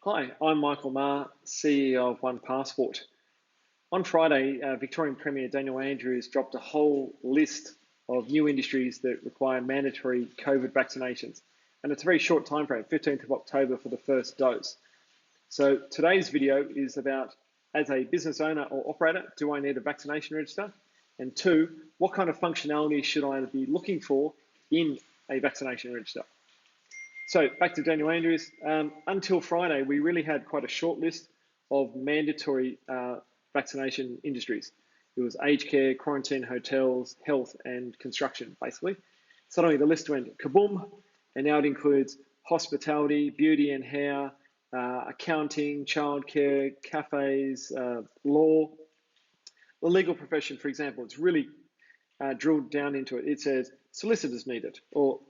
Hi, I'm Michael Maher, CEO of OnePassport. On Friday, Victorian Premier Daniel Andrews dropped a whole list of new industries that require mandatory COVID vaccinations. And it's a very short time frame, 15th of October for the first dose. So today's video is about, as a business owner or operator, do I need a vaccination register? And two, what kind of functionality should I be looking for in a vaccination register? So back to Daniel Andrews. Until Friday, we really had quite a short list of mandatory vaccination industries. It was aged care, quarantine hotels, health, and construction, basically. Suddenly the list went kaboom, and now it includes hospitality, beauty and hair, accounting, childcare, cafes, law. The legal profession, for example, it's really drilled down into it. It says solicitors need it, or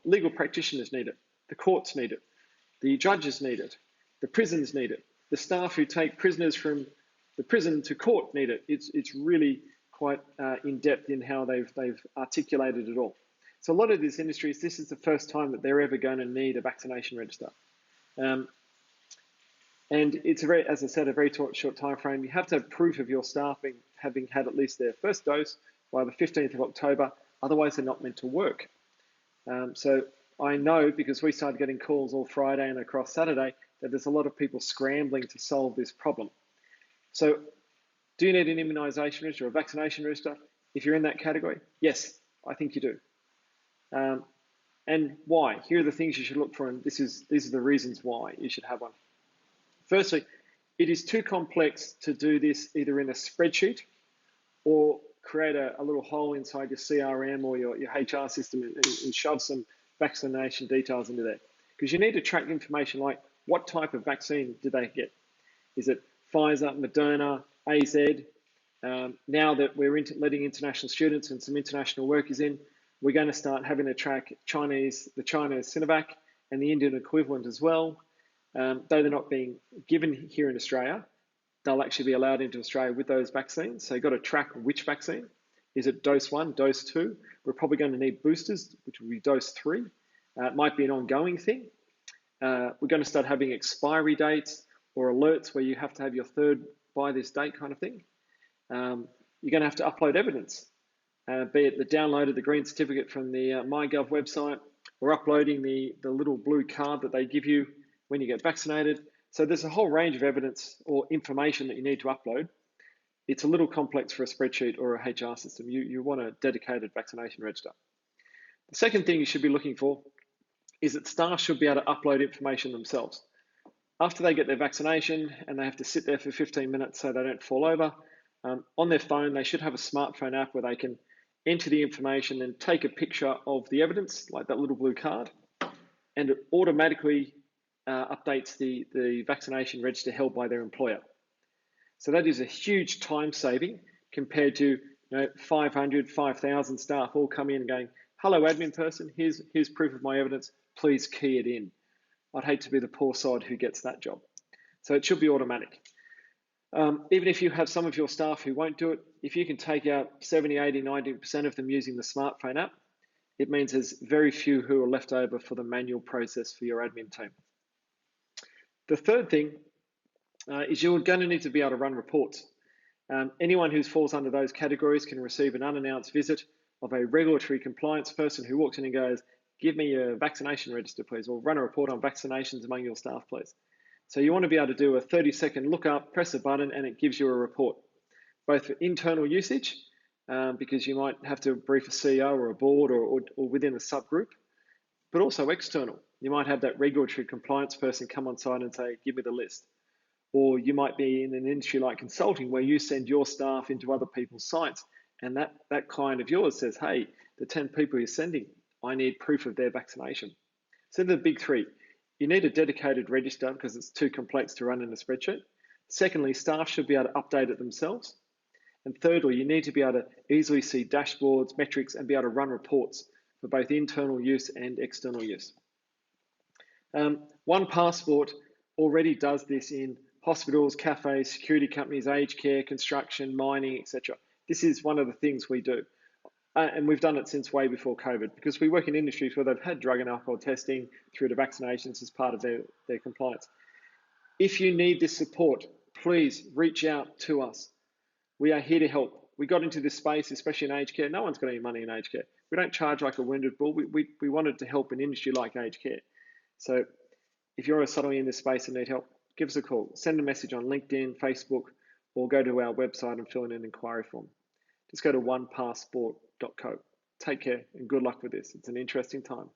legal practitioners need it. The courts need it. The judges need it. The prisons need it. The staff who take prisoners from the prison to court need it. It's really quite in depth in how they've articulated it all. So a lot of these industries, this is the first time that they're ever going to need a vaccination register. And it's as I said, a very short time frame. You have to have proof of your staff having had at least their first dose by the 15th of October. Otherwise, they're not meant to work. So I know, because we started getting calls all Friday and across Saturday, that there's a lot of people scrambling to solve this problem. So do you need an immunisation register or a vaccination register? If you're in that category, yes, I think you do. And why? Here are the things you should look for, and these are the reasons why you should have one. Firstly, it is too complex to do this either in a spreadsheet or create a little hole inside your CRM or your HR system and shove some vaccination details into there. Because you need to track information like what type of vaccine did they get? Is it Pfizer, Moderna, AZ? Now that we're letting international students and some international workers in, we're going to start having to track the China's Sinovac and the Indian equivalent as well. Though they're not being given here in Australia, they'll actually be allowed into Australia with those vaccines. So you've got to track which vaccine. Is it dose 1, dose 2? We're probably going to need boosters, which will be dose 3. It might be an ongoing thing. We're going to start having expiry dates or alerts where you have to have your third by this date kind of thing. You're going to have to upload evidence, be it the download of the green certificate from the MyGov website or uploading the little blue card that they give you when you get vaccinated. So there's a whole range of evidence or information that you need to upload. It's a little complex for a spreadsheet or a HR system. You want a dedicated vaccination register. The second thing you should be looking for is that staff should be able to upload information themselves. After they get their vaccination and they have to sit there for 15 minutes so they don't fall over, on their phone, they should have a smartphone app where they can enter the information and take a picture of the evidence, like that little blue card, and it automatically updates the vaccination register held by their employer. So that is a huge time saving compared to 500, 5,000 staff all come in going, hello admin person, here's proof of my evidence, please key it in. I'd hate to be the poor sod who gets that job. So it should be automatic. Even if you have some of your staff who won't do it, if you can take out 70, 80, 90% of them using the smartphone app, it means there's very few who are left over for the manual process for your admin team. The third thing is you're going to need to be able to run reports. Anyone who falls under those categories can receive an unannounced visit of a regulatory compliance person who walks in and goes, give me your vaccination register, please, or run a report on vaccinations among your staff, please. So you want to be able to do a 30-second lookup, press a button, and it gives you a report, both for internal usage, because you might have to brief a CEO or a board or within a subgroup, but also external. You might have that regulatory compliance person come on site and say, give me the list. Or you might be in an industry like consulting where you send your staff into other people's sites and that client of yours says, hey, the 10 people you're sending, I need proof of their vaccination. So the big three. You need a dedicated register because it's too complex to run in a spreadsheet. Secondly, staff should be able to update it themselves. And thirdly, you need to be able to easily see dashboards, metrics, and be able to run reports for both internal use and external use. OnePassport already does this in hospitals, cafes, security companies, aged care, construction, mining, etc. This is one of the things we do. And we've done it since way before COVID because we work in industries where they've had drug and alcohol testing through to vaccinations as part of their compliance. If you need this support, please reach out to us. We are here to help. We got into this space, especially in aged care. No one's got any money in aged care. We don't charge like a wounded bull. We wanted to help an industry like aged care. So if you're suddenly in this space and need help, give us a call. Send a message on LinkedIn, Facebook, or go to our website and fill in an inquiry form. Just go to onepassport.co. Take care and good luck with this. It's an interesting time.